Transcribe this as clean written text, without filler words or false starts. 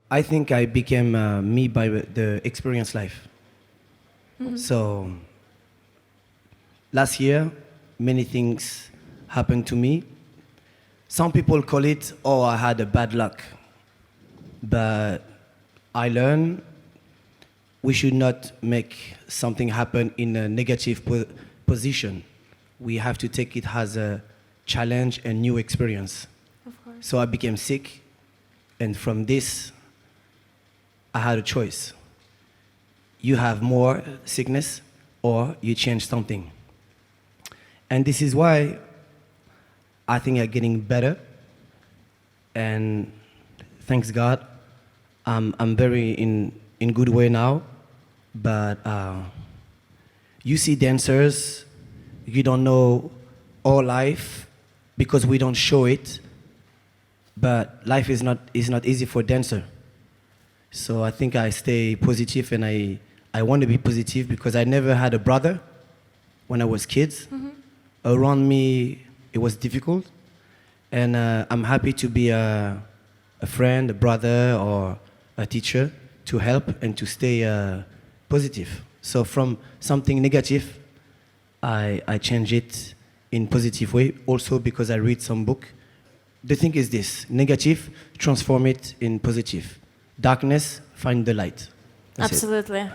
I think I became me by the experience life. So last year, many things happened to me. Some people call it, oh, I had a bad luck. But I learned we should not make something happen in a negative position. We have to take it as a challenge and new experience. Of course. So I became sick, and from this, I had a choice. You have more sickness, or you change something. And this is why I think I'm getting better, and thanks God, I'm very in good way now. But you see dancers, you don't know all life because we don't show it. But life is not easy for dancer. So I think I stay positive, and I want to be positive because I never had a brother when I was kids. Around me, it was difficult. And I'm happy to be a friend, a brother, or a teacher to help and to stay positive. So from something negative, I change it in positive way. Also because I read some book. The thing is this: negative, transform it in positive. Darkness, find the light. That's it. Absolutely.